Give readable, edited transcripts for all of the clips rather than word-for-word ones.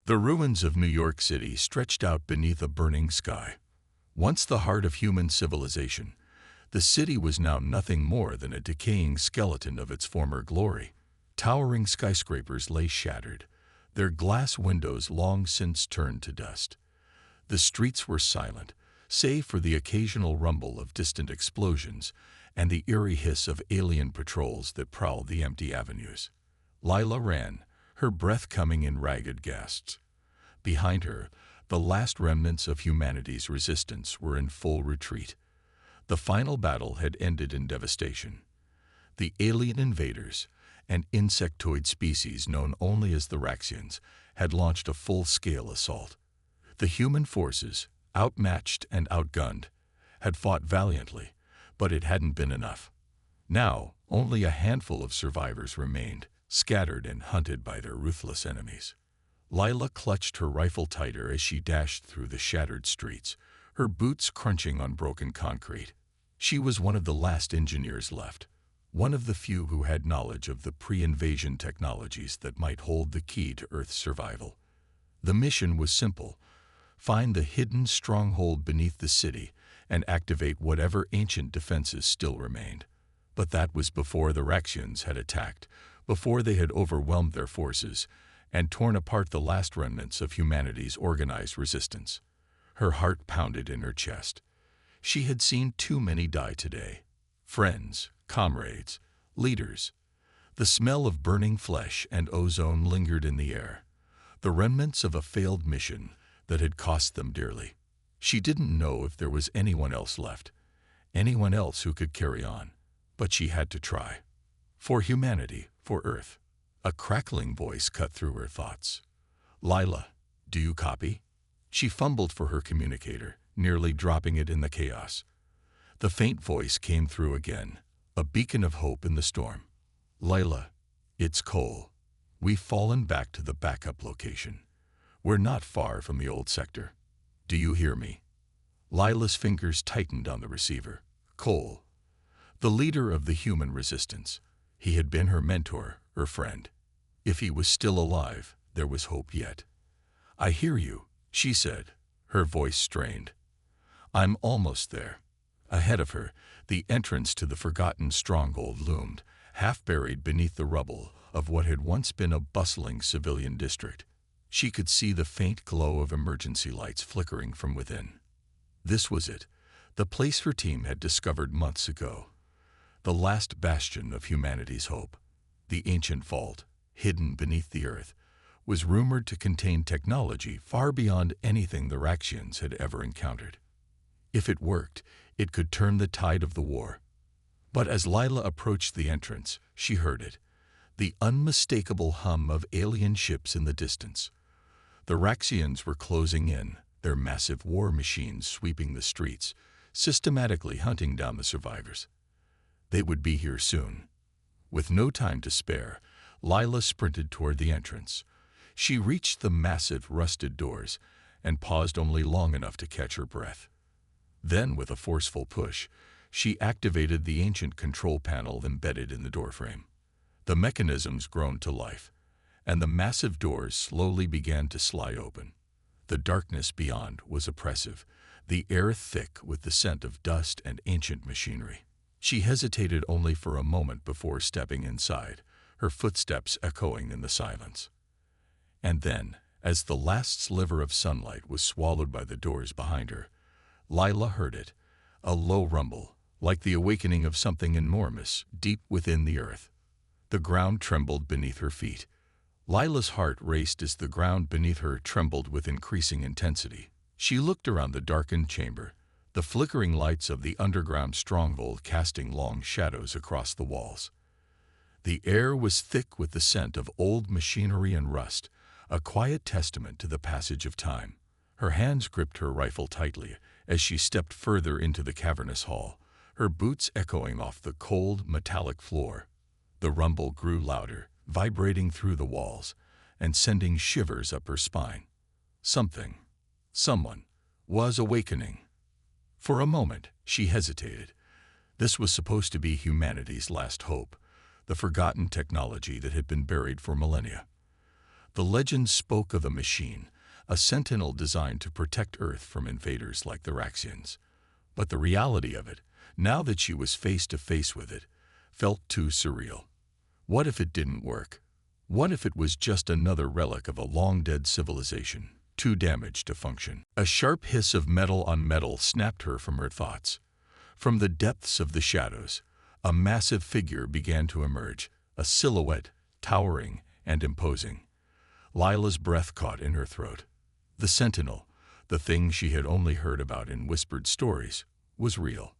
The ruins of New York City stretched out beneath a burning sky. Once the heart of human civilization, the city was now nothing more than a decaying skeleton of its former glory. Towering skyscrapers lay shattered, their glass windows long since turned to dust. The streets were silent, save for the occasional rumble of distant explosions and the eerie hiss of alien patrols that prowled the empty avenues. Lila ran, her breath coming in ragged gasps. Behind her, the last remnants of humanity's resistance were in full retreat. The final battle had ended in devastation. The alien invaders, an insectoid species known only as the Raxians, had launched a full-scale assault. The human forces, outmatched and outgunned, had fought valiantly, but it hadn't been enough. Now, only a handful of survivors remained, scattered and hunted by their ruthless enemies. Lila clutched her rifle tighter as she dashed through the shattered streets, her boots crunching on broken concrete. She was one of the last engineers left, one of the few who had knowledge of the pre-invasion technologies that might hold the key to Earth's survival. The mission was simple: find the hidden stronghold beneath the city and activate whatever ancient defenses still remained. But that was before the Raxians had attacked, before they had overwhelmed their forces and torn apart the last remnants of humanity's organized resistance. Her heart pounded in her chest. She had seen too many die today. Friends, comrades, leaders. The smell of burning flesh and ozone lingered in the air, the remnants of a failed mission that had cost them dearly. She didn't know if there was anyone else left, anyone else who could carry on, but she had to try. For humanity, for Earth. A crackling voice cut through her thoughts. "Lila, do you copy?" She fumbled for her communicator, nearly dropping it in the chaos. The faint voice came through again, a beacon of hope in the storm. "Lila, it's Cole. We've fallen back to the backup location. We're not far from the old sector. Do you hear me?" Lila's fingers tightened on the receiver. Cole, the leader of the human resistance. He had been her mentor, her friend. If he was still alive, there was hope yet. "I hear you," she said, her voice strained. "I'm almost there." Ahead of her, the entrance to the forgotten stronghold loomed, half buried beneath the rubble of what had once been a bustling civilian district. She could see the faint glow of emergency lights flickering from within. This was it, the place her team had discovered months ago. The last bastion of humanity's hope. The ancient vault, hidden beneath the earth, was rumored to contain technology far beyond anything the Raxians had ever encountered. If it worked, it could turn the tide of the war. But as Lila approached the entrance, she heard it, the unmistakable hum of alien ships in the distance. The Raxians were closing in, their massive war machines sweeping the streets, systematically hunting down the survivors. They would be here soon. With no time to spare, Lila sprinted toward the entrance. She reached the massive, rusted doors and paused only long enough to catch her breath. Then, with a forceful push, she activated the ancient control panel embedded in the doorframe. The mechanisms groaned to life, and the massive doors slowly began to slide open. The darkness beyond was oppressive, the air thick with the scent of dust and ancient machinery. She hesitated only for a moment before stepping inside, her footsteps echoing in the silence. And then, as the last sliver of sunlight was swallowed by the doors behind her, Lila heard it, a low rumble, like the awakening of something enormous deep within the earth. The ground trembled beneath her feet. Lila's heart raced as the ground beneath her trembled with increasing intensity. She looked around the darkened chamber, the flickering lights of the underground stronghold casting long shadows across the walls. The air was thick with the scent of old machinery and rust, a quiet testament to the passage of time. Her hands gripped her rifle tightly as she stepped further into the cavernous hall, her boots echoing off the cold, metallic floor. The rumble grew louder, vibrating through the walls and sending shivers up her spine. Someone, was awakening. For a moment, she hesitated. This was supposed to be humanity's last hope, the forgotten technology that had been buried for millennia. The legend spoke of a machine, a Sentinel designed to protect Earth from invaders like the Raxians. But the reality of it, now that she was face to face with it, felt too surreal. What if it didn't work? What if it was just another relic of a long-dead civilization, too damaged to function? A sharp hiss of metal on metal snapped her from her thoughts. From the depths of the shadows, a massive figure began to emerge, a silhouette, towering and imposing. Lila's breath caught in her throat. The Sentinel, the thing she had only heard about in whispered stories, was real.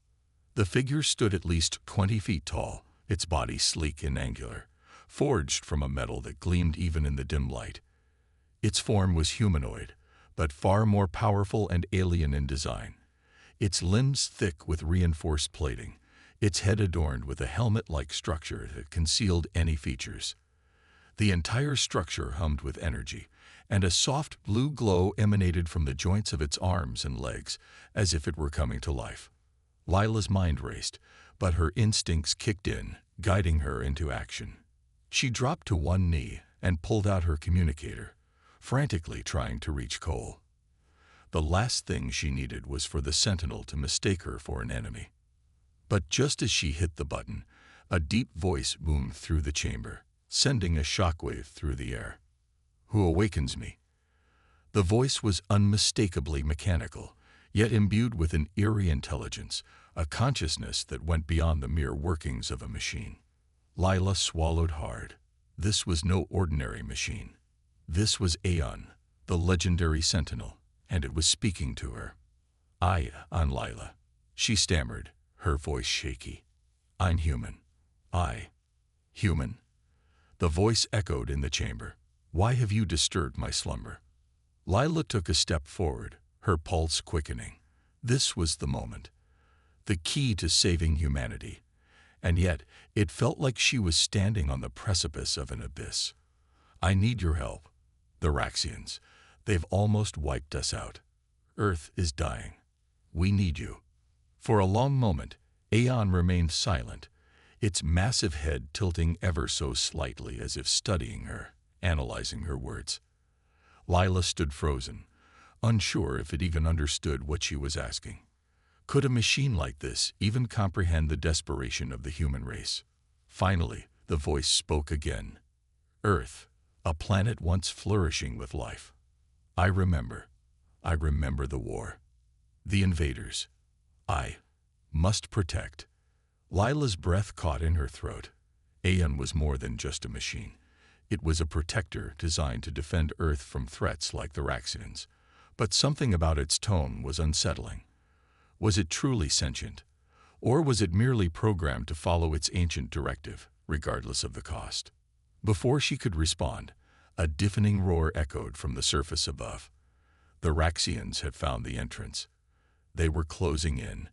The figure stood at least 20 feet tall, its body sleek and angular, forged from a metal that gleamed even in the dim light. Its form was humanoid, but far more powerful and alien in design. Its limbs thick with reinforced plating, its head adorned with a helmet-like structure that concealed any features. The entire structure hummed with energy, and a soft blue glow emanated from the joints of its arms and legs, as if it were coming to life. Lila's mind raced, but her instincts kicked in, guiding her into action. She dropped to one knee and pulled out her communicator, frantically trying to reach Cole. The last thing she needed was for the Sentinel to mistake her for an enemy. But just as she hit the button, a deep voice boomed through the chamber, sending a shockwave through the air. "Who awakens me?" The voice was unmistakably mechanical, yet imbued with an eerie intelligence, a consciousness that went beyond the mere workings of a machine. Lila swallowed hard. This was no ordinary machine. This was Aeon, the legendary Sentinel, and it was speaking to her. "On Lila," she stammered, her voice shaky. "I'm human. Human?" The voice echoed in the chamber. "Why have you disturbed my slumber?" Lila took a step forward, her pulse quickening. This was the moment, the key to saving humanity. And yet, it felt like she was standing on the precipice of an abyss. "I need your help. The Raxians, they've almost wiped us out. Earth is dying. We need you." For a long moment, Aeon remained silent, its massive head tilting ever so slightly as if studying her, analyzing her words. Lila stood frozen, unsure if it even understood what she was asking. Could a machine like this even comprehend the desperation of the human race? Finally, the voice spoke again. "Earth, a planet once flourishing with life. I remember the war. The invaders. I must protect." Lila's breath caught in her throat. Aeon was more than just a machine. It was a protector designed to defend Earth from threats like the Raxians. But something about its tone was unsettling. Was it truly sentient? Or was it merely programmed to follow its ancient directive, regardless of the cost? Before she could respond, a deafening roar echoed from the surface above. The Raxians had found the entrance. They were closing in.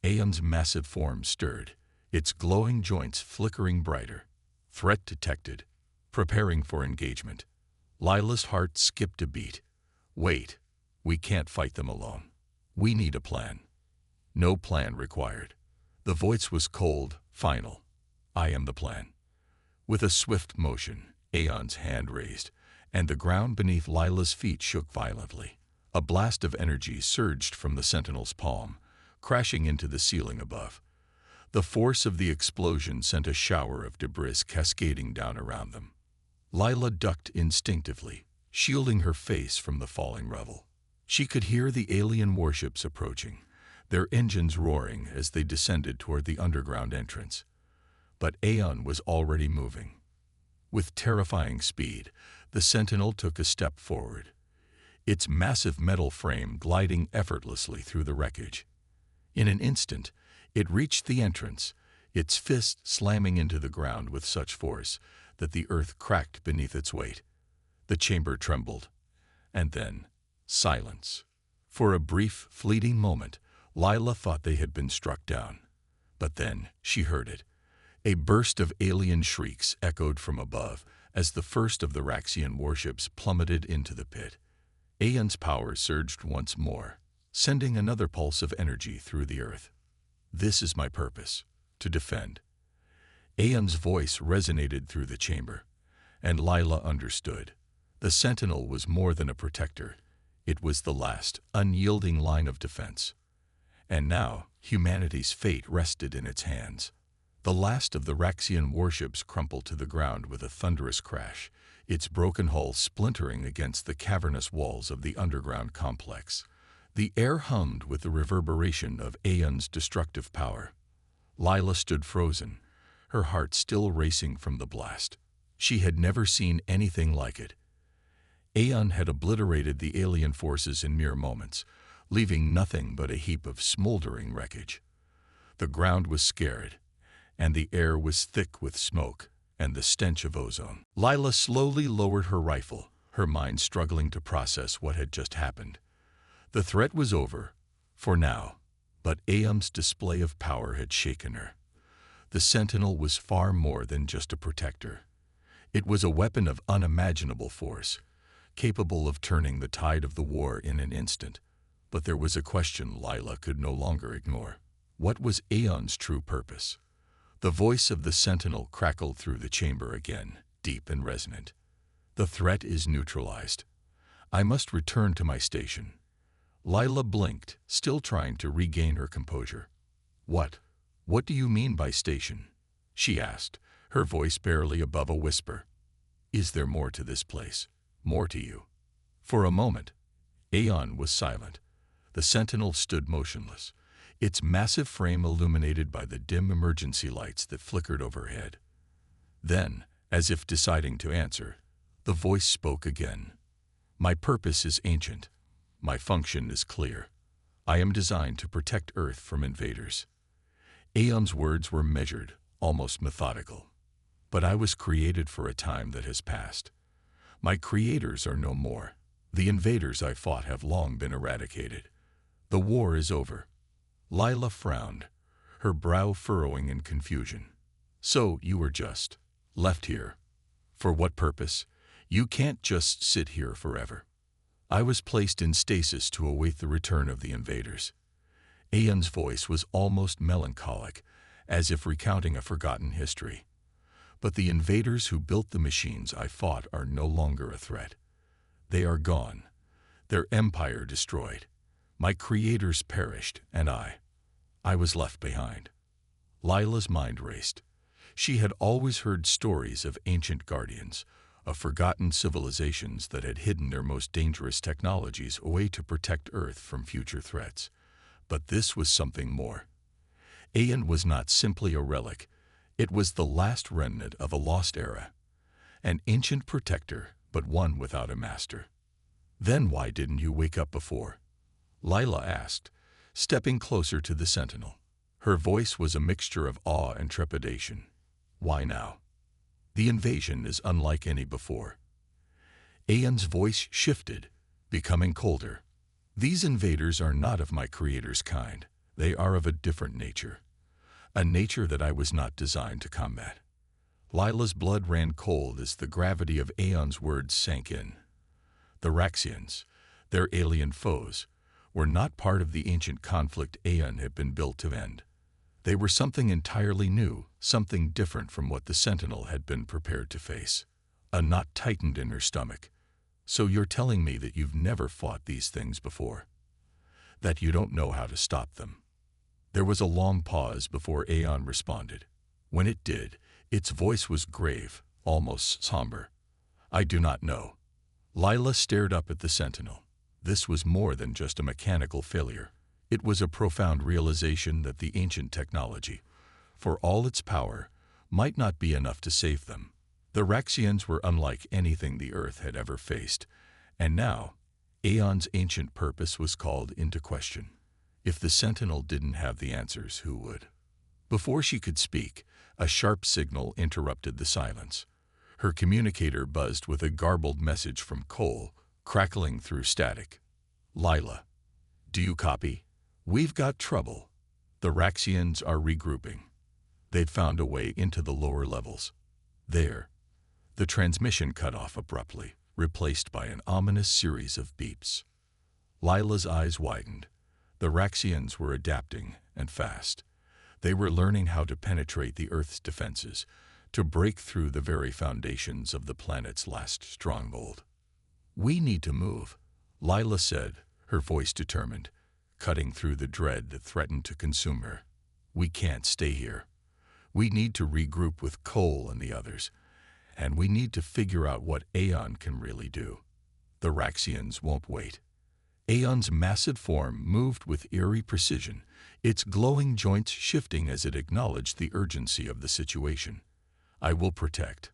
Aeon's massive form stirred, its glowing joints flickering brighter. Threat detected, preparing for engagement. Lila's heart skipped a beat. "Wait, we can't fight them alone. We need a plan." "No plan required." The voice was cold, final. "I am the plan." With a swift motion, Aeon's hand raised, and the ground beneath Lila's feet shook violently. A blast of energy surged from the Sentinel's palm, crashing into the ceiling above. The force of the explosion sent a shower of debris cascading down around them. Lila ducked instinctively, shielding her face from the falling rubble. She could hear the alien warships approaching, their engines roaring as they descended toward the underground entrance. But Aeon was already moving. With terrifying speed, the Sentinel took a step forward, its massive metal frame gliding effortlessly through the wreckage. In an instant, it reached the entrance, its fist slamming into the ground with such force that the earth cracked beneath its weight. The chamber trembled. And then, silence. For a brief, fleeting moment, Lila thought they had been struck down. But then she heard it. A burst of alien shrieks echoed from above as the first of the Raxian warships plummeted into the pit. Aeon's power surged once more, sending another pulse of energy through the earth. "This is my purpose, to defend." Aeon's voice resonated through the chamber, and Lila understood. The Sentinel was more than a protector. It was the last, unyielding line of defense. And now, humanity's fate rested in its hands. The last of the Raxian warships crumpled to the ground with a thunderous crash, its broken hull splintering against the cavernous walls of the underground complex. The air hummed with the reverberation of Aeon's destructive power. Lila stood frozen, her heart still racing from the blast. She had never seen anything like it. Aeon had obliterated the alien forces in mere moments, leaving nothing but a heap of smoldering wreckage. The ground was scared, and the air was thick with smoke and the stench of ozone. Lila slowly lowered her rifle, her mind struggling to process what had just happened. The threat was over, for now, but Aeon's display of power had shaken her. The Sentinel was far more than just a protector. It was a weapon of unimaginable force, capable of turning the tide of the war in an instant. But there was a question Lila could no longer ignore. What was Aeon's true purpose? The voice of the Sentinel crackled through the chamber again, deep and resonant. The threat is neutralized. I must return to my station. Lila blinked, still trying to regain her composure. What do you mean by station? She asked, her voice barely above a whisper. Is there more to this place? More to you? For a moment, Aeon was silent. The Sentinel stood motionless, its massive frame illuminated by the dim emergency lights that flickered overhead. Then, as if deciding to answer, the voice spoke again. My purpose is ancient. My function is clear. I am designed to protect Earth from invaders. Aeon's words were measured, almost methodical. But I was created for a time that has passed. My creators are no more. The invaders I fought have long been eradicated. The war is over. Lila frowned, her brow furrowing in confusion. So you were just left here. For what purpose? You can't just sit here forever. I was placed in stasis to await the return of the invaders. Aeon's voice was almost melancholic, as if recounting a forgotten history. But the invaders who built the machines I fought are no longer a threat. They are gone, their empire destroyed. My creators perished, and I was left behind. Lila's mind raced. She had always heard stories of ancient guardians, of forgotten civilizations that had hidden their most dangerous technologies away to protect Earth from future threats. But this was something more. Aeon was not simply a relic. It was the last remnant of a lost era. An ancient protector, but one without a master. Then why didn't you wake up before? Lila asked, stepping closer to the Sentinel. Her voice was a mixture of awe and trepidation. Why now? The invasion is unlike any before. Aeon's voice shifted, becoming colder. These invaders are not of my creator's kind. They are of a different nature. A nature that I was not designed to combat. Lila's blood ran cold as the gravity of Aeon's words sank in. The Raxians, their alien foes, were not part of the ancient conflict Aeon had been built to end. They were something entirely new, something different from what the Sentinel had been prepared to face. A knot tightened in her stomach. So you're telling me that you've never fought these things before? That you don't know how to stop them? There was a long pause before Aeon responded. When it did, its voice was grave, almost somber. I do not know. Lila stared up at the Sentinel. This was more than just a mechanical failure. It was a profound realization that the ancient technology, for all its power, might not be enough to save them. The Raxians were unlike anything the Earth had ever faced, and now, Aeon's ancient purpose was called into question. If the Sentinel didn't have the answers, who would? Before she could speak, a sharp signal interrupted the silence. Her communicator buzzed with a garbled message from Cole, crackling through static. Lila, do you copy? We've got trouble. The Raxians are regrouping. They'd found a way into the lower levels. There. The transmission cut off abruptly, replaced by an ominous series of beeps. Lila's eyes widened. The Raxians were adapting, and fast. They were learning how to penetrate the Earth's defenses, to break through the very foundations of the planet's last stronghold. "We need to move," Lila said, her voice determined, cutting through the dread that threatened to consume her. "We can't stay here. We need to regroup with Cole and the others, and we need to figure out what Aeon can really do. The Raxians won't wait." Aeon's massive form moved with eerie precision, its glowing joints shifting as it acknowledged the urgency of the situation. "I will protect.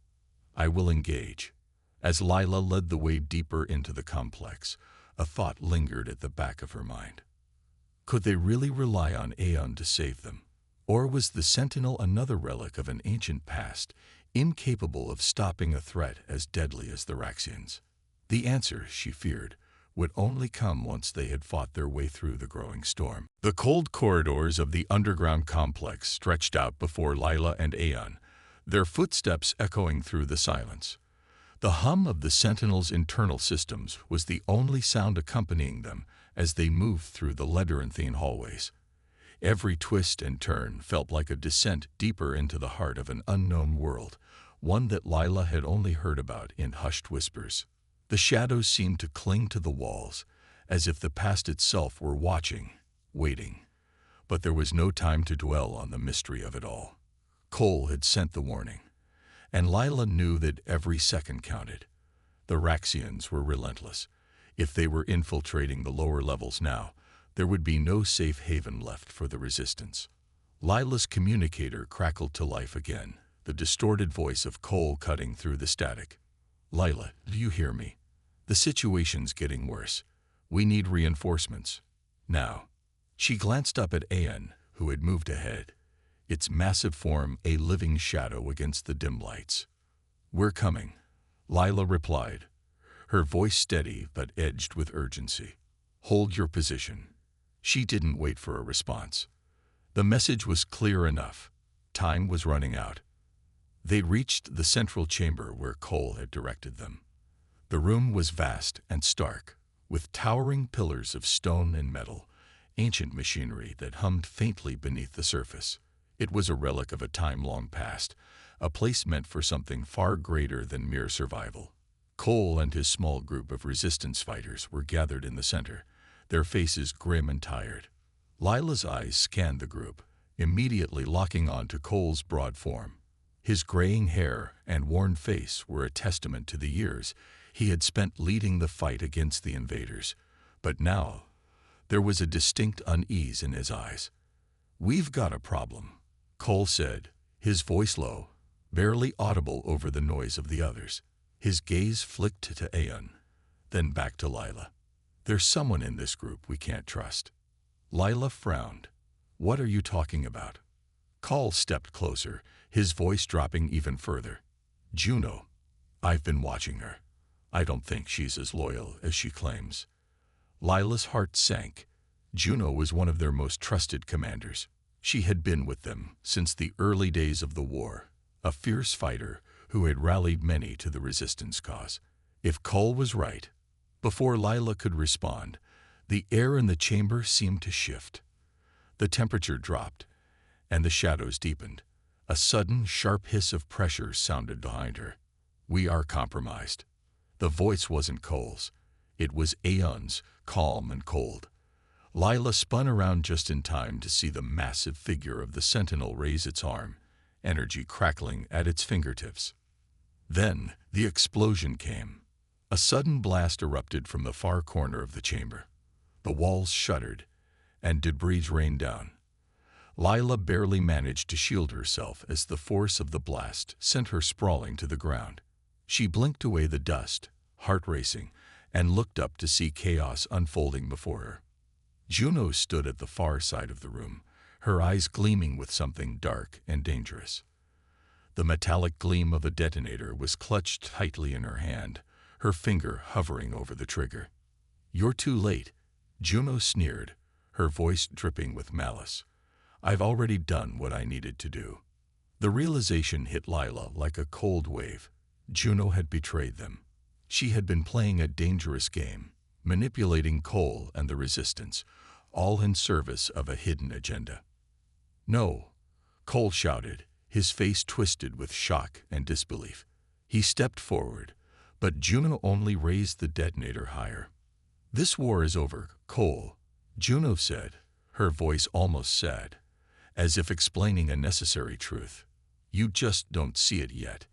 I will engage." As Lila led the way deeper into the complex, a thought lingered at the back of her mind. Could they really rely on Aeon to save them? Or was the Sentinel another relic of an ancient past, incapable of stopping a threat as deadly as the Raxians? The answer, she feared, would only come once they had fought their way through the growing storm. The cold corridors of the underground complex stretched out before Lila and Aeon, their footsteps echoing through the silence. The hum of the Sentinel's internal systems was the only sound accompanying them as they moved through the labyrinthine hallways. Every twist and turn felt like a descent deeper into the heart of an unknown world, one that Lila had only heard about in hushed whispers. The shadows seemed to cling to the walls, as if the past itself were watching, waiting. But there was no time to dwell on the mystery of it all. Cole had sent the warning, and Lila knew that every second counted. The Raxians were relentless. If they were infiltrating the lower levels now, there would be no safe haven left for the resistance. Lila's communicator crackled to life again, the distorted voice of Cole cutting through the static. "Lila, do you hear me? The situation's getting worse. We need reinforcements. Now." She glanced up at Aeon, who had moved ahead, its massive form a living shadow against the dim lights. "We're coming," Lila replied, her voice steady but edged with urgency. "Hold your position." She didn't wait for a response. The message was clear enough. Time was running out. They reached the central chamber where Cole had directed them. The room was vast and stark, with towering pillars of stone and metal, ancient machinery that hummed faintly beneath the surface. It was a relic of a time long past, a place meant for something far greater than mere survival. Cole and his small group of resistance fighters were gathered in the center, their faces grim and tired. Lila's eyes scanned the group, immediately locking on to Cole's broad form. His graying hair and worn face were a testament to the years he had spent leading the fight against the invaders. But now, there was a distinct unease in his eyes. "We've got a problem," Cole said, his voice low, barely audible over the noise of the others. His gaze flicked to Aeon, then back to Lila. "There's someone in this group we can't trust." Lila frowned. "What are you talking about?" Cole stepped closer, his voice dropping even further. "Juno. I've been watching her. I don't think she's as loyal as she claims." Lila's heart sank. Juno was one of their most trusted commanders. She had been with them since the early days of the war, a fierce fighter who had rallied many to the resistance cause. If Cole was right, before Lila could respond, the air in the chamber seemed to shift. The temperature dropped, and the shadows deepened. A sudden, sharp hiss of pressure sounded behind her. "We are compromised." The voice wasn't Cole's. It was Aeon's, calm and cold. Lila spun around just in time to see the massive figure of the Sentinel raise its arm, energy crackling at its fingertips. Then the explosion came. A sudden blast erupted from the far corner of the chamber. The walls shuddered, and debris rained down. Lila barely managed to shield herself as the force of the blast sent her sprawling to the ground. She blinked away the dust, heart racing, and looked up to see chaos unfolding before her. Juno stood at the far side of the room, her eyes gleaming with something dark and dangerous. The metallic gleam of a detonator was clutched tightly in her hand, her finger hovering over the trigger. "You're too late," Juno sneered, her voice dripping with malice. "I've already done what I needed to do." The realization hit Lila like a cold wave. Juno had betrayed them. She had been playing a dangerous game, manipulating Cole and the resistance, all in service of a hidden agenda. "No," Cole shouted, his face twisted with shock and disbelief. He stepped forward, But Juno only raised the detonator higher. "This war is over, Cole," Juno said, her voice almost sad, as if explaining a necessary truth. "You just don't see it yet.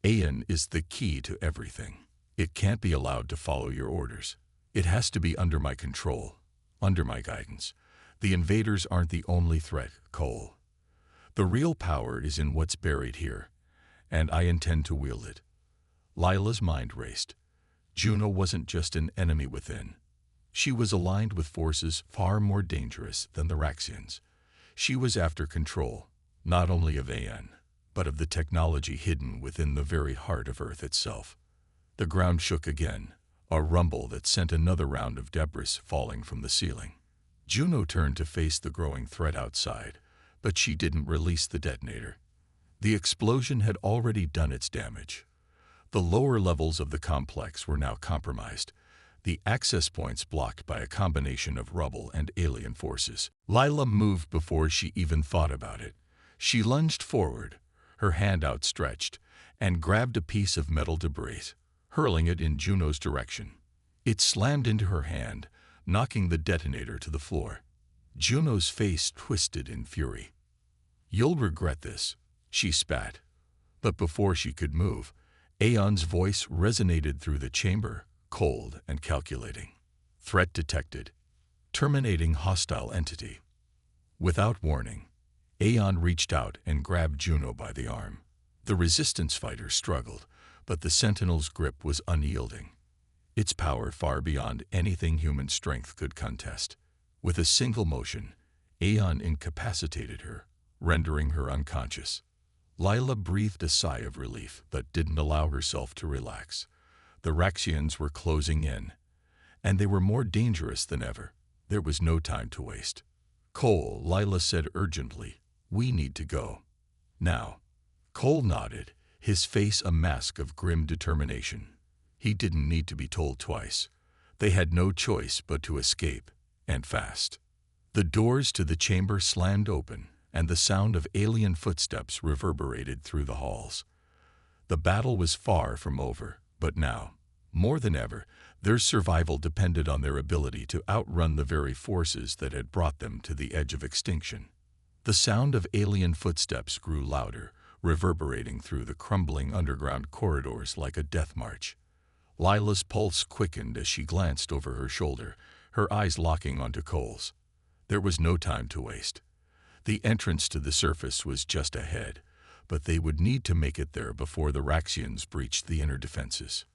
Aeon is the key to everything. It can't be allowed to follow your orders. It has to be under my control, under my guidance. The invaders aren't the only threat, Cole. The real power is in what's buried here, and I intend to wield it." Lila's mind raced. Juno wasn't just an enemy within. She was aligned with forces far more dangerous than the Raxians. She was after control, not only of Aeon, but of the technology hidden within the very heart of Earth itself. The ground shook again, a rumble that sent another round of debris falling from the ceiling. Juno turned to face the growing threat outside, but she didn't release the detonator. The explosion had already done its damage. The lower levels of the complex were now compromised, the access points blocked by a combination of rubble and alien forces. Lila moved before she even thought about it. She lunged forward, her hand outstretched, and grabbed a piece of metal debris, hurling it in Juno's direction. It slammed into her hand, knocking the detonator to the floor. Juno's face twisted in fury. "You'll regret this," she spat. But before she could move, Aeon's voice resonated through the chamber, cold and calculating. "Threat detected. Terminating hostile entity." Without warning, Aeon reached out and grabbed Juno by the arm. The resistance fighter struggled, but the Sentinel's grip was unyielding, its power far beyond anything human strength could contest. With a single motion, Aeon incapacitated her, rendering her unconscious. Lila breathed a sigh of relief, but didn't allow herself to relax. The Raxians were closing in, and they were more dangerous than ever. There was no time to waste. "Cole," Lila said urgently, "we need to go. Now." Cole nodded, his face a mask of grim determination. He didn't need to be told twice. They had no choice but to escape, and fast. The doors to the chamber slammed open, and the sound of alien footsteps reverberated through the halls. The battle was far from over, but now, more than ever, their survival depended on their ability to outrun the very forces that had brought them to the edge of extinction. The sound of alien footsteps grew louder, reverberating through the crumbling underground corridors like a death march. Lila's pulse quickened as she glanced over her shoulder, her eyes locking onto Cole's. There was no time to waste. The entrance to the surface was just ahead, but they would need to make it there before the Raxians breached the inner defenses.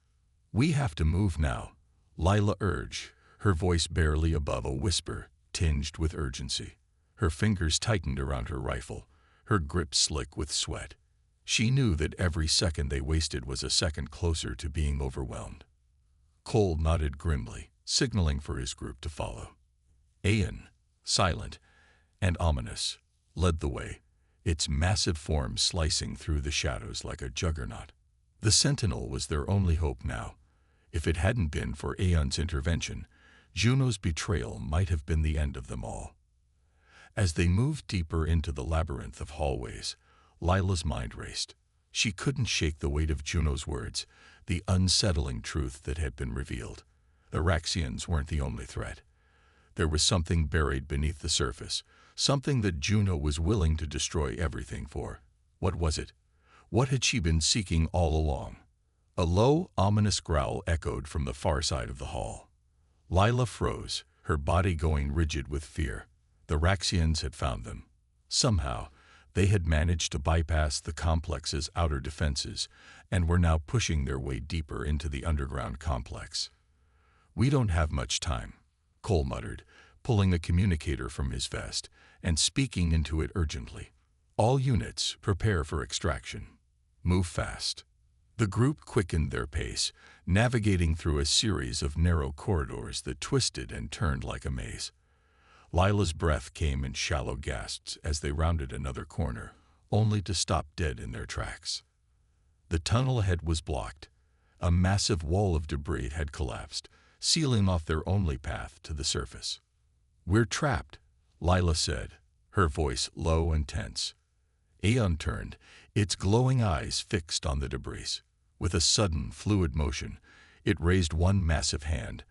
"We have to move now," Lila urged, her voice barely above a whisper, tinged with urgency. Her fingers tightened around her rifle, her grip slick with sweat. She knew that every second they wasted was a second closer to being overwhelmed. Cole nodded grimly, signaling for his group to follow. Aeon, silent and ominous, led the way, its massive form slicing through the shadows like a juggernaut. The Sentinel was their only hope now. If it hadn't been for Aeon's intervention, Juno's betrayal might have been the end of them all. As they moved deeper into the labyrinth of hallways, Lila's mind raced. She couldn't shake the weight of Juno's words, the unsettling truth that had been revealed. The Raxians weren't the only threat. There was something buried beneath the surface, something that Juno was willing to destroy everything for. What was it? What had she been seeking all along? A low, ominous growl echoed from the far side of the hall. Lila froze, her body going rigid with fear. The Raxians had found them. Somehow, they had managed to bypass the complex's outer defenses and were now pushing their way deeper into the underground complex. "We don't have much time," Cole muttered, pulling a communicator from his vest and speaking into it urgently. "All units, prepare for extraction. Move fast." The group quickened their pace, navigating through a series of narrow corridors that twisted and turned like a maze. Lila's breath came in shallow gasps as they rounded another corner, only to stop dead in their tracks. The tunnel ahead was blocked. A massive wall of debris had collapsed, sealing off their only path to the surface. "We're trapped," Lila said, her voice low and tense. Aeon turned, its glowing eyes fixed on the debris. With a sudden, fluid motion, it raised one massive hand,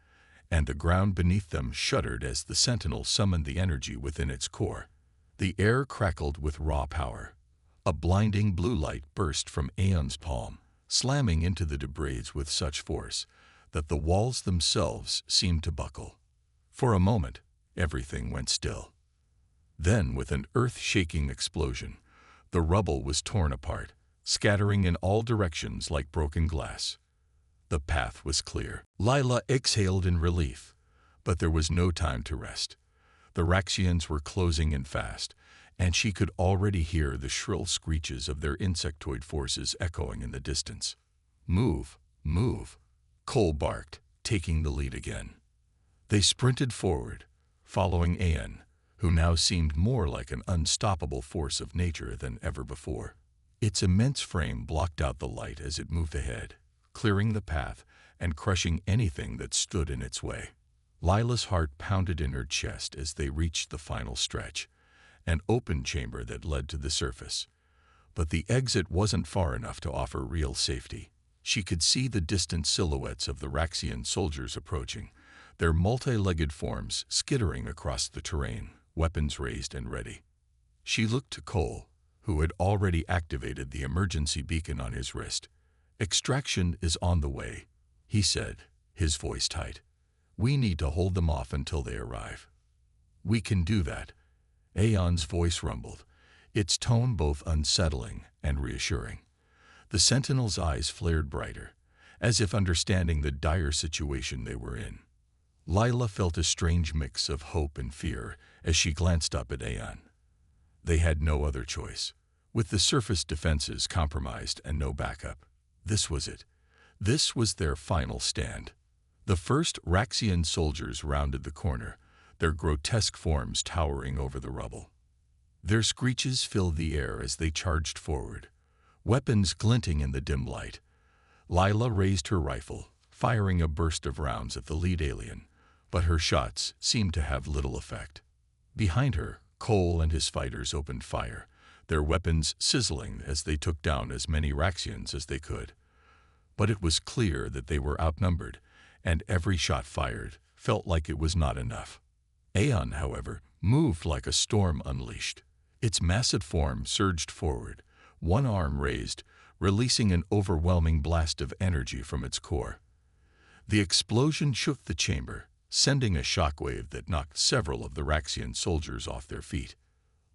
and the ground beneath them shuddered as the Sentinel summoned the energy within its core. The air crackled with raw power. A blinding blue light burst from Aeon's palm, slamming into the debris with such force that the walls themselves seemed to buckle. For a moment, everything went still. Then, with an earth-shaking explosion, the rubble was torn apart, scattering in all directions like broken glass. The path was clear. Lila exhaled in relief, but there was no time to rest. The Raxians were closing in fast, and she could already hear the shrill screeches of their insectoid forces echoing in the distance. "Move, move," Cole barked, taking the lead again. They sprinted forward, following Aeon, who now seemed more like an unstoppable force of nature than ever before. Its immense frame blocked out the light as it moved ahead, clearing the path and crushing anything that stood in its way. Lila's heart pounded in her chest as they reached the final stretch, an open chamber that led to the surface. But the exit wasn't far enough to offer real safety. She could see the distant silhouettes of the Raxian soldiers approaching, their multi-legged forms skittering across the terrain, weapons raised and ready. She looked to Cole, who had already activated the emergency beacon on his wrist. "Extraction is on the way," he said, his voice tight. "We need to hold them off until they arrive." "We can do that," Aeon's voice rumbled, its tone both unsettling and reassuring. The Sentinel's eyes flared brighter, as if understanding the dire situation they were in. Lila felt a strange mix of hope and fear as she glanced up at Aeon. They had no other choice. With the surface defenses compromised and no backup, this was it. This was their final stand. The first Raxian soldiers rounded the corner, their grotesque forms towering over the rubble. Their screeches filled the air as they charged forward, weapons glinting in the dim light. Lila raised her rifle, firing a burst of rounds at the lead alien, but her shots seemed to have little effect. Behind her, Cole and his fighters opened fire, their weapons sizzling as they took down as many Raxians as they could. But it was clear that they were outnumbered, and every shot fired felt like it was not enough. Aeon, however, moved like a storm unleashed. Its massive form surged forward, one arm raised, releasing an overwhelming blast of energy from its core. The explosion shook the chamber, sending a shockwave that knocked several of the Raxian soldiers off their feet.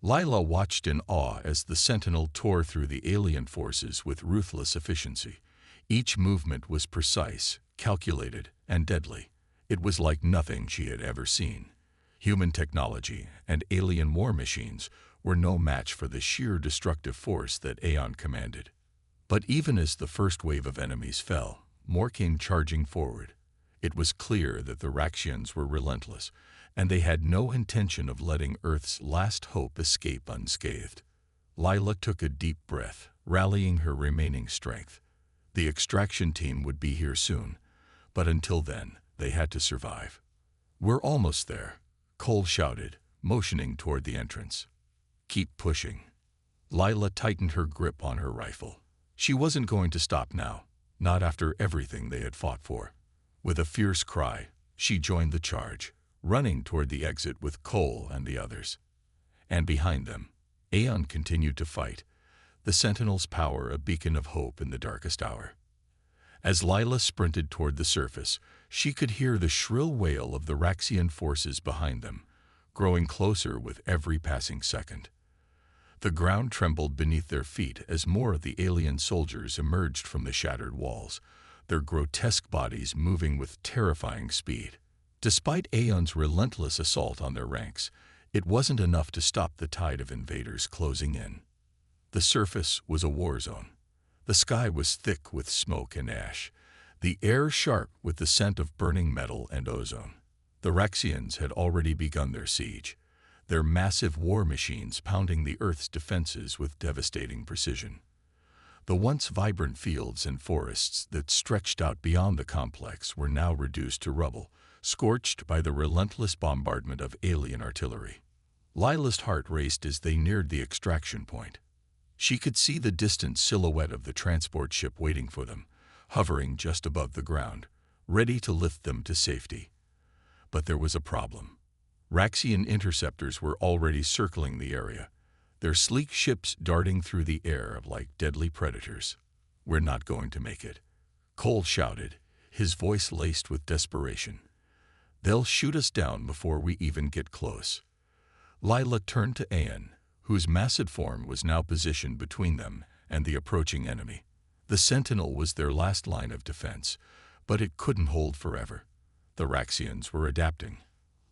Lila watched in awe as the Sentinel tore through the alien forces with ruthless efficiency. Each movement was precise, calculated, and deadly. It was like nothing she had ever seen. Human technology and alien war machines were no match for the sheer destructive force that Aeon commanded. But even as the first wave of enemies fell, more came charging forward. It was clear that the Raxians were relentless, and they had no intention of letting Earth's last hope escape unscathed. Lila took a deep breath, rallying her remaining strength. The extraction team would be here soon, but until then, they had to survive. "We're almost there," Cole shouted, motioning toward the entrance. "Keep pushing." Lila tightened her grip on her rifle. She wasn't going to stop now, not after everything they had fought for. With a fierce cry, she joined the charge, running toward the exit with Cole and the others. And behind them, Aeon continued to fight, the Sentinel's power a beacon of hope in the darkest hour. As Lila sprinted toward the surface, she could hear the shrill wail of the Raxian forces behind them, growing closer with every passing second. The ground trembled beneath their feet as more of the alien soldiers emerged from the shattered walls, their grotesque bodies moving with terrifying speed. Despite Aeon's relentless assault on their ranks, it wasn't enough to stop the tide of invaders closing in. The surface was a war zone. The sky was thick with smoke and ash, the air sharp with the scent of burning metal and ozone. The Raxians had already begun their siege, their massive war machines pounding the Earth's defenses with devastating precision. The once vibrant fields and forests that stretched out beyond the complex were now reduced to rubble, scorched by the relentless bombardment of alien artillery. Lila's heart raced as they neared the extraction point. She could see the distant silhouette of the transport ship waiting for them, hovering just above the ground, ready to lift them to safety. But there was a problem. Raxian interceptors were already circling the area, their sleek ships darting through the air like deadly predators. "We're not going to make it," Cole shouted, his voice laced with desperation. "They'll shoot us down before we even get close." Lila turned to Aeon, whose massive form was now positioned between them and the approaching enemy. The Sentinel was their last line of defense, but it couldn't hold forever. The Raxians were adapting,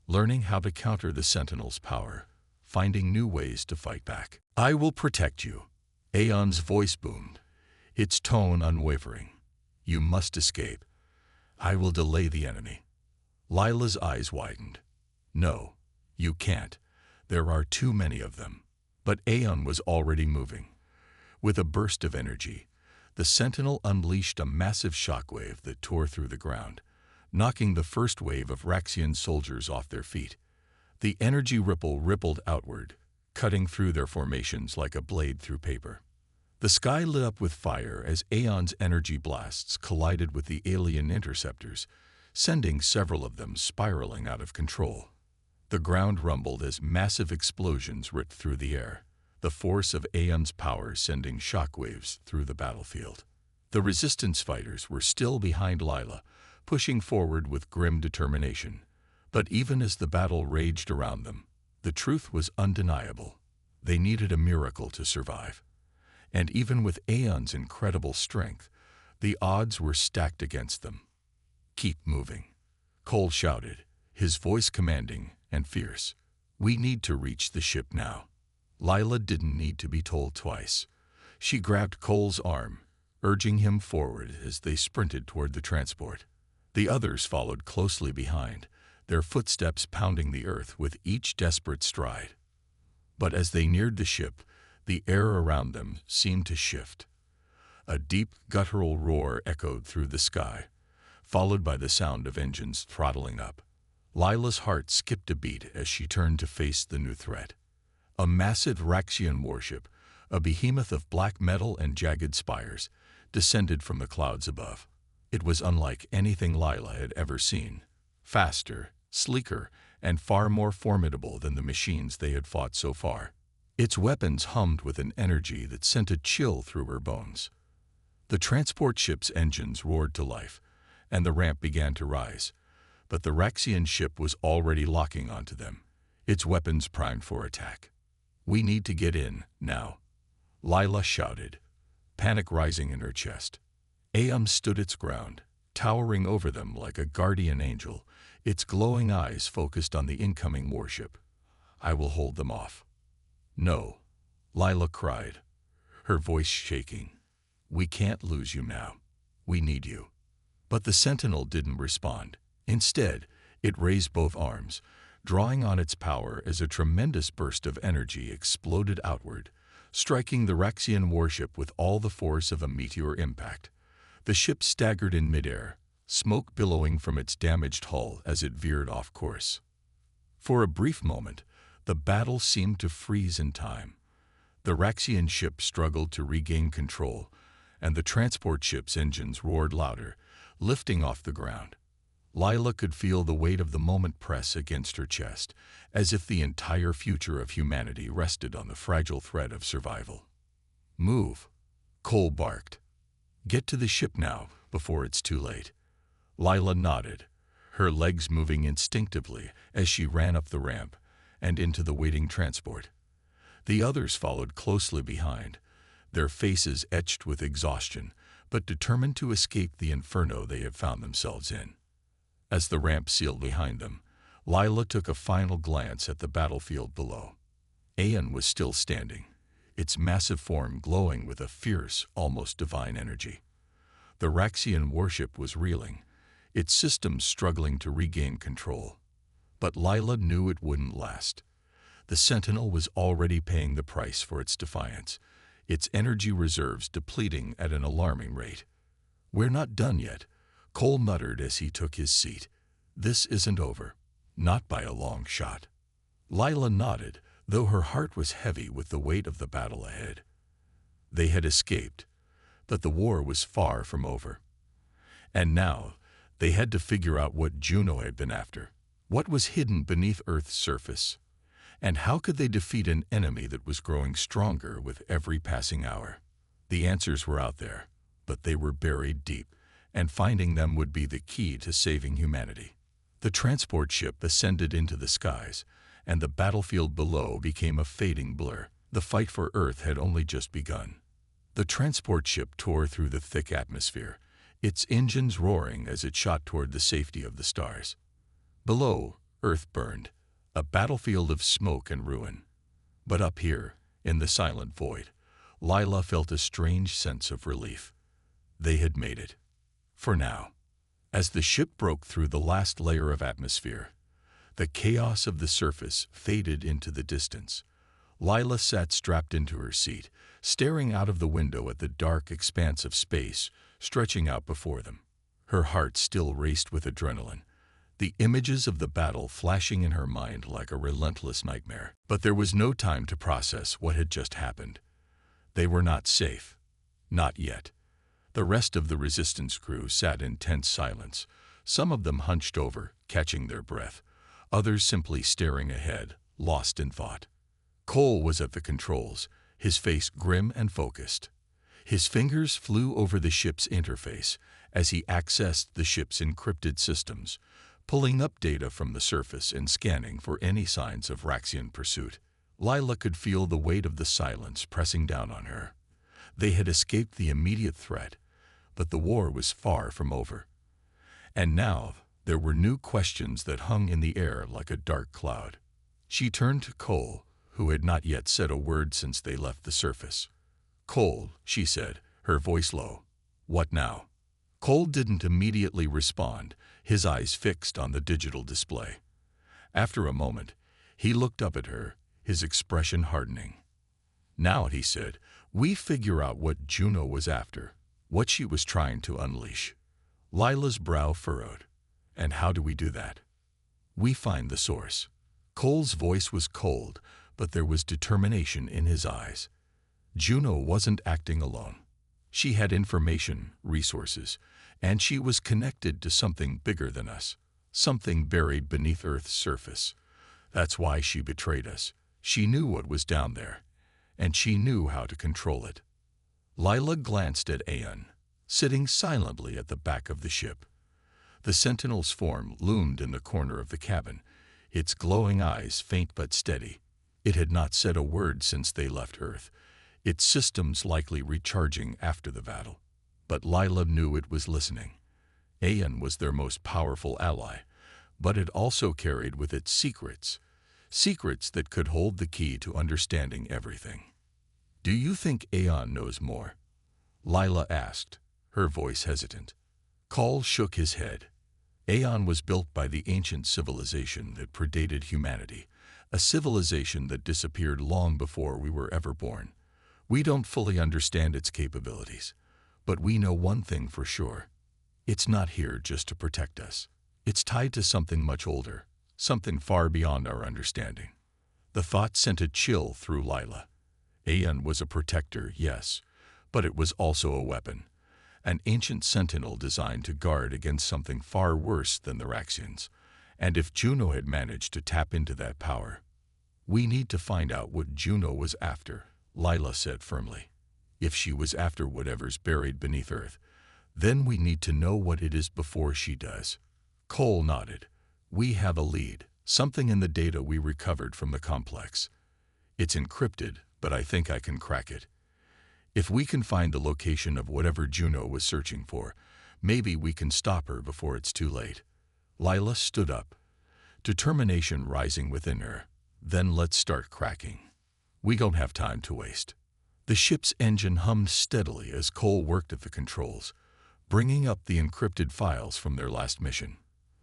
learning how to counter the Sentinel's power, finding new ways to fight back. "I will protect you," Aeon's voice boomed, its tone unwavering. "You must escape. I will delay the enemy." Lila's eyes widened. "No, you can't. There are too many of them." But Aeon was already moving. With a burst of energy, the Sentinel unleashed a massive shockwave that tore through the ground, knocking the first wave of Raxian soldiers off their feet. The energy rippled outward, cutting through their formations like a blade through paper. The sky lit up with fire as Aeon's energy blasts collided with the alien interceptors, sending several of them spiraling out of control. The ground rumbled as massive explosions ripped through the air, the force of Aeon's power sending shockwaves through the battlefield. The resistance fighters were still behind Lila, pushing forward with grim determination. But even as the battle raged around them, the truth was undeniable. They needed a miracle to survive. And even with Aeon's incredible strength, the odds were stacked against them. "Keep moving," Cole shouted, his voice commanding and fierce. "We need to reach the ship now." Lila didn't need to be told twice. She grabbed Cole's arm, urging him forward as they sprinted toward the transport. The others followed closely behind, their footsteps pounding the earth with each desperate stride. But as they neared the ship, the air around them seemed to shift. A deep, guttural roar echoed through the sky, followed by the sound of engines throttling up. Lila's heart skipped a beat as she turned to face the new threat. A massive Raxian warship, a behemoth of black metal and jagged spires, descended from the clouds above. It was unlike anything Lila had ever seen. Faster, sleeker, and far more formidable than the machines they had fought so far. Its weapons hummed with an energy that sent a chill through her bones. The transport ship's engines roared to life, and the ramp began to rise. But the Raxian ship was already locking onto them, its weapons primed for attack. "We need to get in, now," Lila shouted, panic rising in her chest. Aeon stood its ground, towering over them like a guardian angel, its glowing eyes focused on the incoming warship. "I will hold them off." "No," Lila cried, her voice shaking. "We can't lose you now. We need you." But the Sentinel didn't respond. Instead, it raised both arms, drawing on its power as a tremendous burst of energy exploded outward, striking the Raxian warship with all the force of a meteor impact. The ship staggered in midair, smoke billowing from its damaged hull as it veered off course. For a brief moment, the battle seemed to freeze in time. The Raxian ship struggled to regain control, and the transport ship's engines roared louder, lifting off the ground. Lila could feel the weight of the moment press against her chest, as if the entire future of humanity rested on the fragile thread of survival. "Move," Cole barked. "Get to the ship now, before it's too late." Lila nodded, her legs moving instinctively as she ran up the ramp and into the waiting transport. The others followed closely behind, their faces etched with exhaustion, but determined to escape the inferno they had found themselves in. As the ramp sealed behind them, Lila took a final glance at the battlefield below. Aeon was still standing, its massive form glowing with a fierce, almost divine energy. The Raxian warship was reeling, its systems struggling to regain control. But Lila knew it wouldn't last. The Sentinel was already paying the price for its defiance, its energy reserves depleting at an alarming rate. "We're not done yet," Cole muttered as he took his seat. "This isn't over. Not by a long shot." Lila nodded, though her heart was heavy with the weight of the battle ahead. They had escaped, but the war was far from over. And now, they had to figure out what Juno had been after. What was hidden beneath Earth's surface? And how could they defeat an enemy that was growing stronger with every passing hour? The answers were out there, but they were buried deep, and finding them would be the key to saving humanity. The transport ship ascended into the skies, and the battlefield below became a fading blur. The fight for Earth had only just begun. The transport ship tore through the thick atmosphere, its engines roaring as it shot toward the safety of the stars. Below, Earth burned, a battlefield of smoke and ruin. But up here, in the silent void, Lila felt a strange sense of relief. They had made it. For now. As the ship broke through the last layer of atmosphere, the chaos of the surface faded into the distance. Lila sat strapped into her seat, staring out of the window at the dark expanse of space stretching out before them. Her heart still raced with adrenaline, the images of the battle flashing in her mind like a relentless nightmare. But there was no time to process what had just happened. They were not safe. Not yet. The rest of the Resistance crew sat in tense silence, some of them hunched over, catching their breath, others simply staring ahead, lost in thought. Cole was at the controls, his face grim and focused. His fingers flew over the ship's interface as he accessed the ship's encrypted systems, pulling up data from the surface and scanning for any signs of Raxian pursuit. Lila could feel the weight of the silence pressing down on her. They had escaped the immediate threat, but the war was far from over. And now there were new questions that hung in the air like a dark cloud. She turned to Cole, who had not yet said a word since they left the surface. "Cole," she said, her voice low. "What now?" Cole didn't immediately respond, his eyes fixed on the digital display. After a moment, he looked up at her, his expression hardening. "Now," he said, "we figure out what Juno was after, what she was trying to unleash." Lila's brow furrowed. "And how do we do that?" "We find the source." Cole's voice was cold, but there was determination in his eyes. Juno wasn't acting alone. She had information, resources, and she was connected to something bigger than us, something buried beneath Earth's surface. That's why she betrayed us. She knew what was down there, and she knew how to control it. Lila glanced at Aeon, sitting silently at the back of the ship. The Sentinel's form loomed in the corner of the cabin, its glowing eyes faint but steady. It had not said a word since they left Earth, its systems likely recharging after the battle. But Lila knew it was listening. Aeon was their most powerful ally, but it also carried with it secrets, secrets that could hold the key to understanding everything. "Do you think Aeon knows more?" Lila asked, her voice hesitant. Cole shook his head. Aeon was built by the ancient civilization that predated humanity, a civilization that disappeared long before we were ever born. We don't fully understand its capabilities, but we know one thing for sure. It's not here just to protect us. It's tied to something much older, something far beyond our understanding. The thought sent a chill through Lila. Aeon was a protector, yes, but it was also a weapon, an ancient sentinel designed to guard against something far worse than the Raxians. And if Juno had managed to tap into that power, "We need to find out what Juno was after," Lila said firmly. "If she was after whatever's buried beneath Earth, then we need to know what it is before she does." Cole nodded. "We have a lead, something in the data we recovered from the complex. It's encrypted, but I think I can crack it. If we can find the location of whatever Juno was searching for, maybe we can stop her before it's too late." Lila stood up, determination rising within her. "Then let's start cracking. We don't have time to waste." The ship's engine hummed steadily as Cole worked at the controls, bringing up the encrypted files from their last mission.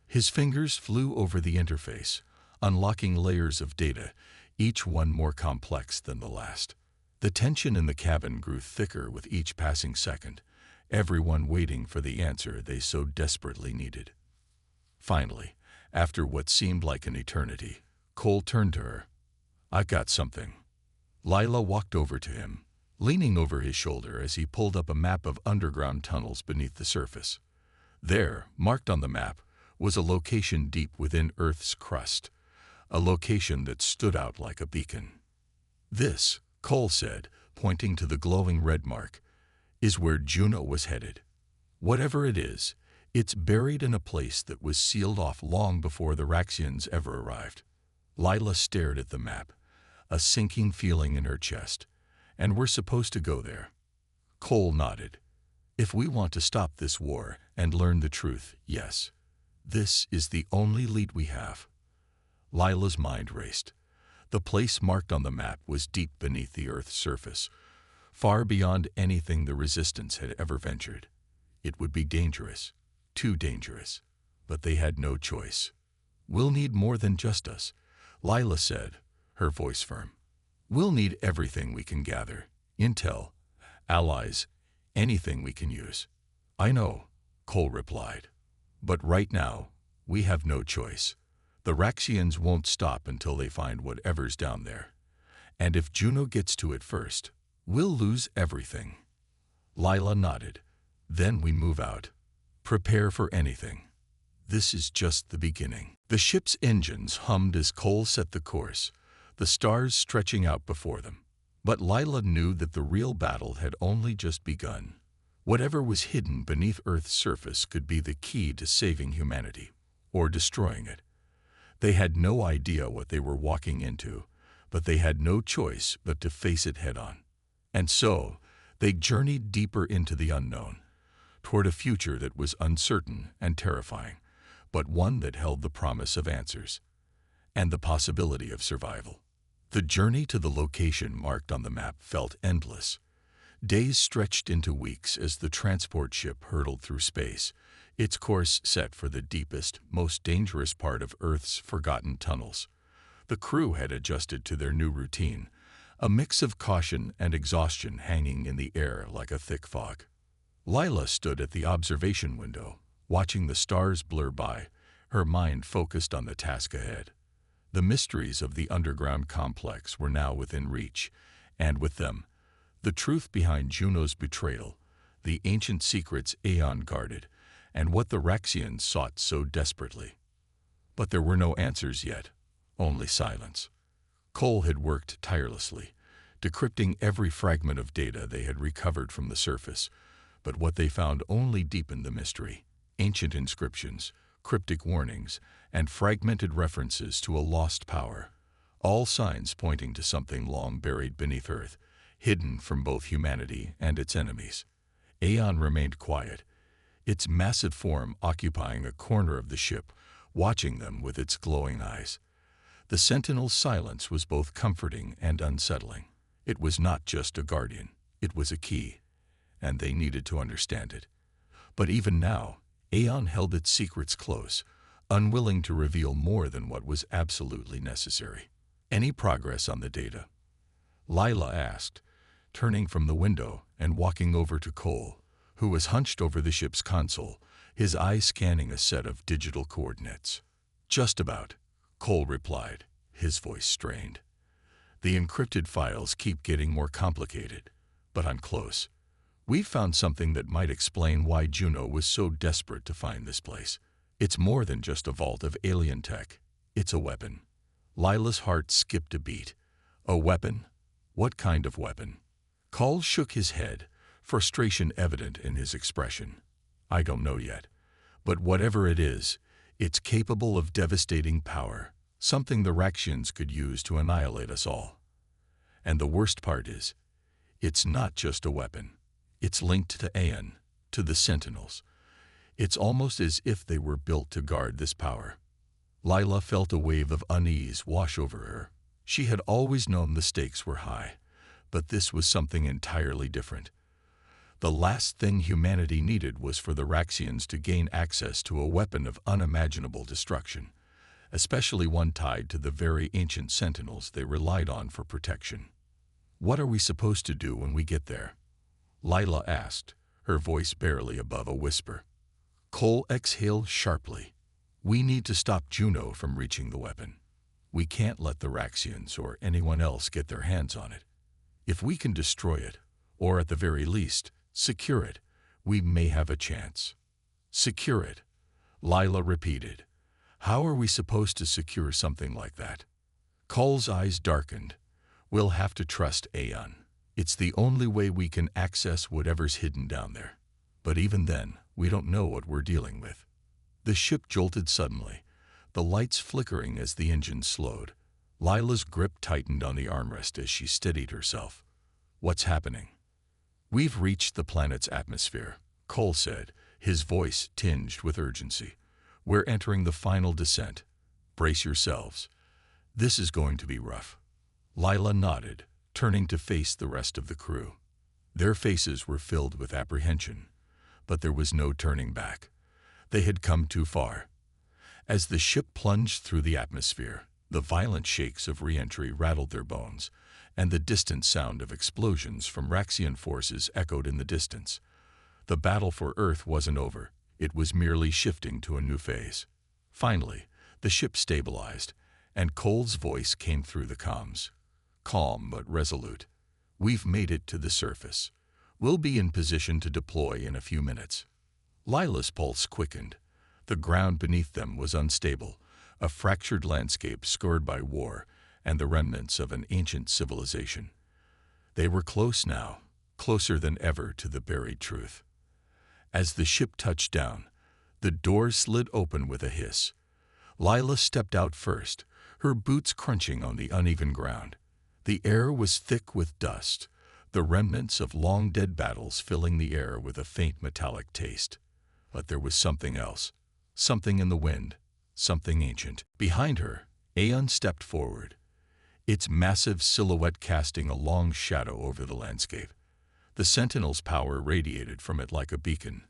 His fingers flew over the interface, unlocking layers of data, each one more complex than the last. The tension in the cabin grew thicker with each passing second, everyone waiting for the answer they so desperately needed. Finally, after what seemed like an eternity, Cole turned to her. "I got something." Lila walked over to him, leaning over his shoulder as he pulled up a map of underground tunnels beneath the surface. There, marked on the map, was a location deep within Earth's crust, a location that stood out like a beacon. "This," Cole said, pointing to the glowing red mark, "is where Juno was headed. Whatever it is, it's buried in a place that was sealed off long before the Raxians ever arrived." Lila stared at the map, a sinking feeling in her chest. "And we're supposed to go there?" Cole nodded. "If we want to stop this war and learn the truth, yes. This is the only lead we have." Lila's mind raced. The place marked on the map was deep beneath the Earth's surface, far beyond anything the Resistance had ever ventured. It would be dangerous, too dangerous, but they had no choice. "We'll need more than just us," Lila said, her voice firm. "We'll need everything we can gather, intel, allies, anything we can use." "I know," Cole replied. "But right now, we have no choice. The Raxians won't stop until they find whatever's down there. And if Juno gets to it first, we'll lose everything." Lila nodded. "Then we move out. Prepare for anything. This is just the beginning." The ship's engines hummed as Cole set the course, the stars stretching out before them. But Lila knew that the real battle had only just begun. Whatever was hidden beneath Earth's surface could be the key to saving humanity, or destroying it. They had no idea what they were walking into, but they had no choice but to face it head-on. And so, they journeyed deeper into the unknown, toward a future that was uncertain and terrifying, but one that held the promise of answers, and the possibility of survival. The journey to the location marked on the map felt endless. Days stretched into weeks as the transport ship hurtled through space, its course set for the deepest, most dangerous part of Earth's forgotten tunnels. The crew had adjusted to their new routine, a mix of caution and exhaustion hanging in the air like a thick fog. Lila stood at the observation window, watching the stars blur by, her mind focused on the task ahead. The mysteries of the underground complex were now within reach, and with them, the truth behind Juno's betrayal, the ancient secrets Aeon guarded, and what the Raxians sought so desperately. But there were no answers yet, only silence. Cole had worked tirelessly, decrypting every fragment of data they had recovered from the surface, but what they found only deepened the mystery. Ancient inscriptions, cryptic warnings, and fragmented references to a lost power, all signs pointing to something long buried beneath Earth, hidden from both humanity and its enemies. Aeon remained quiet, its massive form occupying a corner of the ship, watching them with its glowing eyes. The Sentinel's silence was both comforting and unsettling. It was not just a guardian, it was a key, and they needed to understand it. But even now, Aeon held its secrets close, unwilling to reveal more than what was absolutely necessary. "Any progress on the data?" Lila asked, turning from the window and walking over to Cole, who was hunched over the ship's console, his eyes scanning a set of digital coordinates. "Just about," Cole replied, his voice strained. "The encrypted files keep getting more complicated, but I'm close. We've found something that might explain why Juno was so desperate to find this place. It's more than just a vault of alien tech. It's a weapon." Lila's heart skipped a beat. "A weapon? What kind of weapon?" Cole shook his head, frustration evident in his expression. "I don't know yet. But whatever it is, it's capable of devastating power, something the Raxians could use to annihilate us all. And the worst part is, it's not just a weapon. It's linked to Aeon, to the Sentinels. It's almost as if they were built to guard this power." Lila felt a wave of unease wash over her. She had always known the stakes were high, but this was something entirely different. The last thing humanity needed was for the Raxians to gain access to a weapon of unimaginable destruction, especially one tied to the very ancient Sentinels they relied on for protection. "What are we supposed to do when we get there?" Lila asked, her voice barely above a whisper. Cole exhaled sharply. "We need to stop Juno from reaching the weapon. We can't let the Raxians or anyone else get their hands on it. If we can destroy it, or at the very least, secure it, we may have a chance." Secure it, Lila repeated. How are we supposed to secure something like that? Cole's eyes darkened. We'll have to trust Aeon. It's the only way we can access whatever's hidden down there. But even then, we don't know what we're dealing with. The ship jolted suddenly, the lights flickering as the engine slowed. Lila's grip tightened on the armrest as she steadied herself. What's happening? We've reached the planet's atmosphere, Cole said, his voice tinged with urgency. We're entering the final descent. Brace yourselves. This is going to be rough. Lila nodded, turning to face the rest of the crew. Their faces were filled with apprehension, but there was no turning back. They had come too far. As the ship plunged through the atmosphere, the violent shakes of re-entry rattled their bones, and the distant sound of explosions from Raxian forces echoed in the distance. The battle for Earth wasn't over. It was merely shifting to a new phase. Finally, the ship stabilized, and Cole's voice came through the comms. Calm but resolute. We've made it to the surface. We'll be in position to deploy in a few minutes. Lila's pulse quickened. The ground beneath them was unstable, a fractured landscape scarred by war and the remnants of an ancient civilization. They were close now, closer than ever to the buried truth. As the ship touched down, the doors slid open with a hiss. Lila stepped out first, her boots crunching on the uneven ground. The air was thick with dust, the remnants of long-dead battles filling the air with a faint metallic taste. But there was something else, something in the wind, something ancient. Behind her, Aeon stepped forward, its massive silhouette casting a long shadow over the landscape. The Sentinel's power radiated from it like a beacon,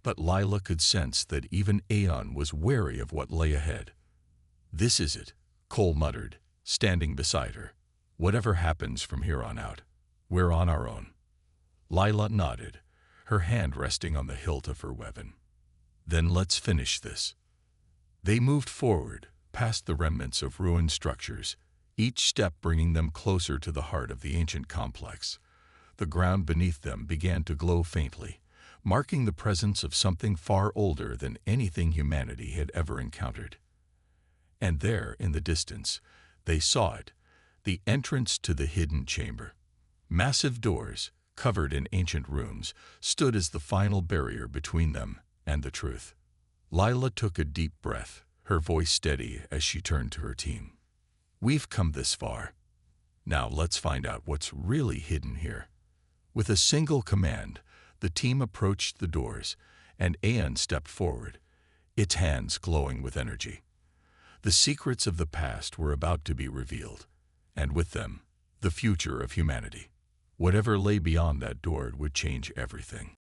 but Lila could sense that even Aeon was wary of what lay ahead. This is it, Cole muttered, standing beside her. Whatever happens from here on out, we're on our own. Lila nodded, her hand resting on the hilt of her weapon. Then let's finish this. They moved forward, past the remnants of ruined structures, each step bringing them closer to the heart of the ancient complex. The ground beneath them began to glow faintly, marking the presence of something far older than anything humanity had ever encountered. And there, in the distance, they saw it, the entrance to the hidden chamber. Massive doors, covered in ancient runes, stood as the final barrier between them and the truth. Lila took a deep breath, her voice steady as she turned to her team. We've come this far. Now let's find out what's really hidden here. With a single command, the team approached the doors, and Aeon stepped forward, its hands glowing with energy. The secrets of the past were about to be revealed, and with them, the future of humanity. Whatever lay beyond that door would change everything.